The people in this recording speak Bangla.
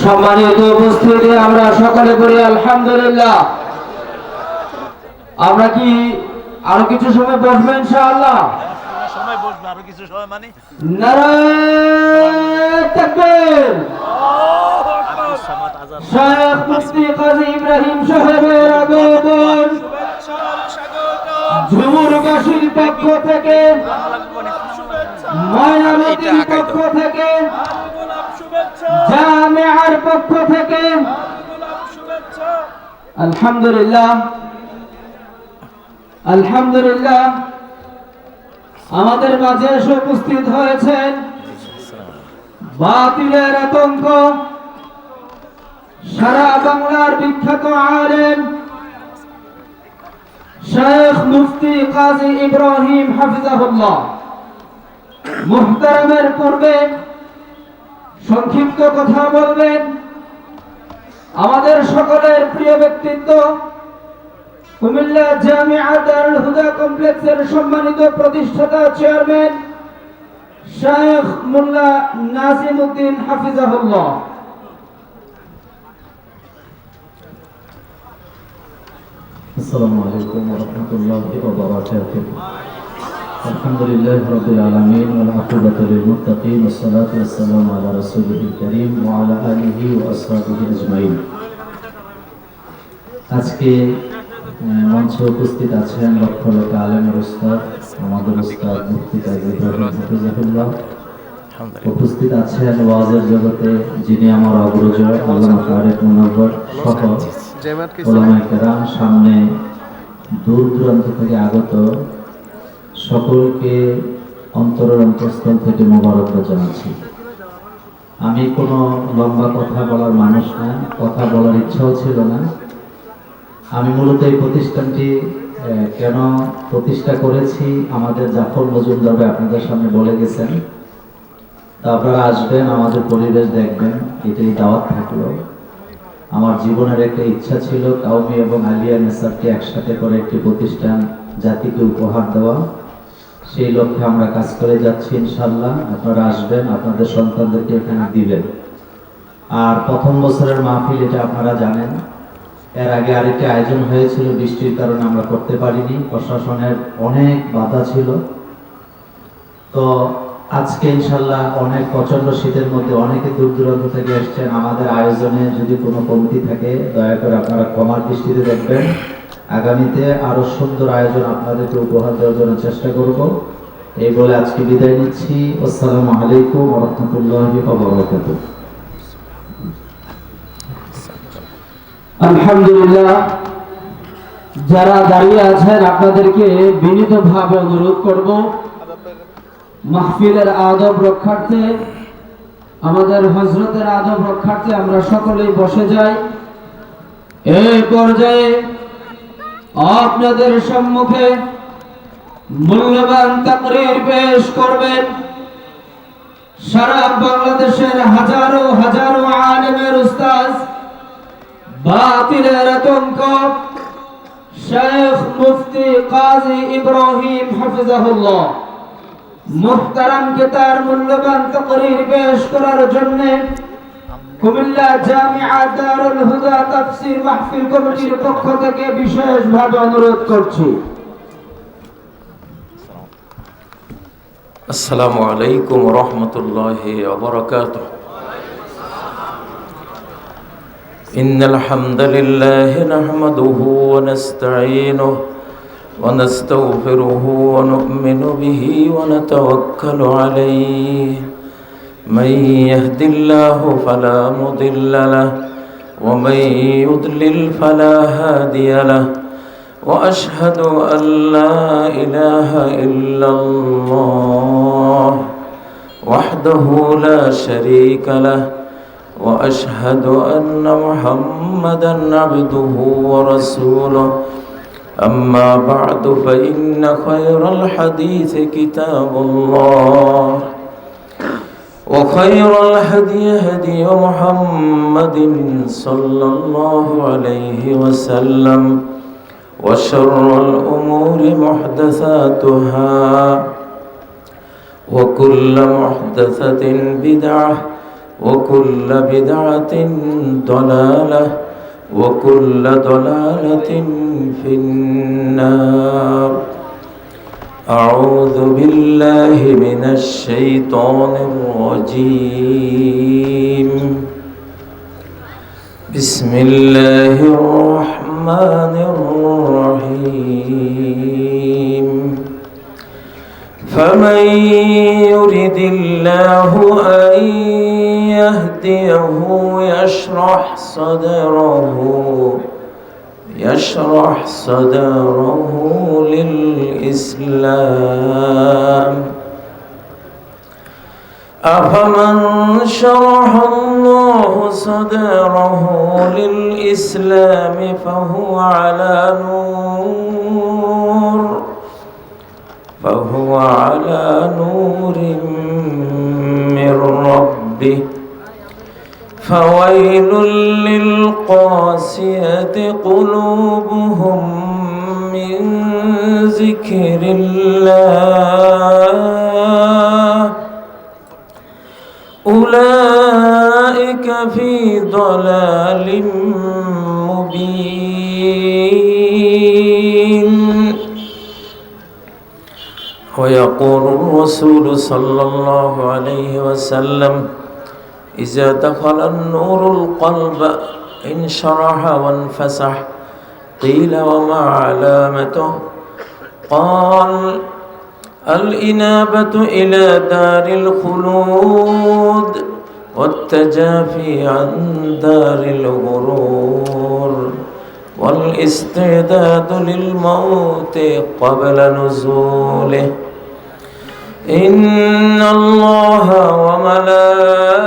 সম্মানিত উপস্থিতি, আমরা সকলে বলি আলহামদুলিল্লাহ। আমরা কি আরো কিছু সময় বসবো ইনশাআল্লাহ? সময় বসবো আরো কিছু সময়, মানে নারায়ে তাকবীর। শেখ মুফতি কাজী ইব্রাহিম সাহেবের আগমন ঝুমুরবাসীর পক্ষ থেকে, ময়নামতির পক্ষ থেকে, জামিয়ার পক্ষ থেকে আলহামদুলিল্লাহ আলহামদুলিল্লাহ। আমাদের মাঝে এসে উপস্থিত হয়েছেন বাতিলের আতঙ্ক, সারা বাংলার বিখ্যাত আলেম শেখ মুফতি কাজী ইব্রাহিম হাফিজাহুল্লাহ। মুহতারামের পূর্বে সংক্ষিপ্ত কথা বলবেন আমাদের সকলের প্রিয় ব্যক্তিত্ব, কুমিল্লা জামিয়া দারুল হুদা কমপ্লেক্সের সম্মানিত প্রতিষ্ঠাতা চেয়ারম্যান শেখ মোল্লা নাজিমউদ্দিন হাফিজাহুল্লাহ। আসসালামু আলাইকুম ওয়া রাহমাতুল্লাহি ওয়া বারাকাতুহু। আলহামদুলিল্লাহি রাব্বিল আলামিন ওয়াল আকিবাতু লিল মুত্তাকিন ওয়াস সালাতু ওয়াস সালামু আলা রাসূলিল কারীম ওয়া আলা আলিহি ওয়া আসহাবিহি আজমাইন। আজকে মঞ্চে উপস্থিত আছেন লক্ষ লক্ষ আলেমের উস্তাদ, আমাদের উস্তাদ মুফতি কাজী ইব্রাহিম হাফিজাহুল্লাহ। উপস্থিত আছেন ওয়াজের জগতে যিনি আমার অগ্রজ আল্লামা তারেক মুনাব্বর সহ ওলামায়ে কেরাম, সামনে দূর দূরান্ত থেকে আগত সকলকে অন্তরের অন্তঃস্থল থেকে মোবারকবাদ জানাচ্ছি। আমি কোনো লম্বা কথা বলার মানুষ না, কথা বলার ইচ্ছাও ছিল না। আমি মূলত এই প্রতিষ্ঠানটি কেন প্রতিষ্ঠা করেছি আমাদের জাফর মজুমদার ভাই আপনাদের সামনে বলে গেছেন। তা আপনারা আসবেন, আমাদের পরিবেশ দেখবেন, এটাই দাওয়াত থাকলো। আমার জীবনের একটা ইচ্ছা ছিল কাউমি এবং আলিয়া নেসাবকে একসাথে করে একটি প্রতিষ্ঠান জাতিকে উপহার দেওয়া। সেই লক্ষ্যে আমরা কাজ করে যাচ্ছি ইনশাআল্লাহ। আপনারা আসবেন, আপনাদের সন্তানদেরকে এখানে দিবেন। আর প্রথম বছরের মাহফিল এটা আপনারা জানেন। এর আগে আরেকটি আয়োজন হয়েছিল, বৃষ্টির কারণে আমরা করতে পারিনি, প্রশাসনের অনেক বাধা ছিল। তো আজকে ইনশাআল্লাহ অনেক প্রচন্ড শীতের মধ্যে অনেকে দূর দূরান্ত থেকে এসেছেন। আমাদের আয়োজনে যদি কোনো কমতি থাকে দয়া করে আপনারা ক্ষমার দৃষ্টিতে দেখবেন। আগামীতে আরো সুন্দর আয়োজন আপনাদেরকে উপহার দেওয়ার জন্য চেষ্টা করব। এই বলে আজকে বিদায় নিচ্ছি। আসসালামু আলাইকুম ওয়া রাহমাতুল্লাহি ওয়া বারাকাতুহু। আলহামদুলিল্লাহ। যারা দাঁড়িয়ে আছেন আপনাদেরকে বিনীতভাবে অনুরোধ করব মাহফিলের আদব রক্ষার্থে, আমাদের হযরতের আদব রক্ষার্থে আমরা সকলেই বসে যাই। এই পর্যায়ে আপনাদের সম্মুখে মূল্যবান তাকরীর পেশ করবেন সারা বাংলাদেশের হাজারো হাজারো আলেমের উস্তাদ, বাতিলের আতঙ্ক শেখ মুফতি কাজী ইব্রাহিম হাফিজাহুল্লাহ। মুহতারামকে তার মূল্যবান তাকরীর পেশ করার জন্য কুমিল্লা জামিয়া দারুল হুদা তাফসীর মাহফিল কমিটির পক্ষ থেকে বিশেষভাবে অনুরোধ করছি। আসসালামু আলাইকুম ওয়া রাহমাতুল্লাহি ওয়া বারাকাতুহু। ইন্নাল হামদালিল্লাহি নাহমাদুহু ওয়া নাস্তাঈনুহু ওয়া নাস্তাগফিরুহু ওয়া নু'মিনু বিহি ওয়া নাতাওয়াক্কালু আলাইহি। মান ইয়াহদিল্লাহু ফালা মুদিল্লা লাহু ওয়া মান ইউদ্লিল ফালা হাদিয়া লাহু। وأشهد أن لا إله إلا الله وحده لا شريك له وأشهد أن محمدا عبده ورسوله أما بعد فإن خير الحديث كتاب الله وخير الهدي هدي محمد صلى الله عليه وسلم وشر الأمور محدثاتها وكل محدثة بدعة وكل بدعة ضلالة وكل ضلالة في النار. أعوذ بالله من الشيطان الرجيم. بسم الله الرحمن الرحيم. فمن يرد الله أن يهديه يشرح صدره للإسلام. أفمن شرح الله صدره للإسلام فهو على نور من ربه. فويل للقاسية قلوبهم من ذكر الله أولئك في ضلال مبين. ويقول الرسول صلى الله عليه وسلم: إذا دخل النور القلب انشرح وانفسح. قيل: وما علامته؟ قال: الإنابة إلى دار الخلود والتجافي عن دار الغرور والاستعداد للموت قبل نزوله. إن الله وملائكته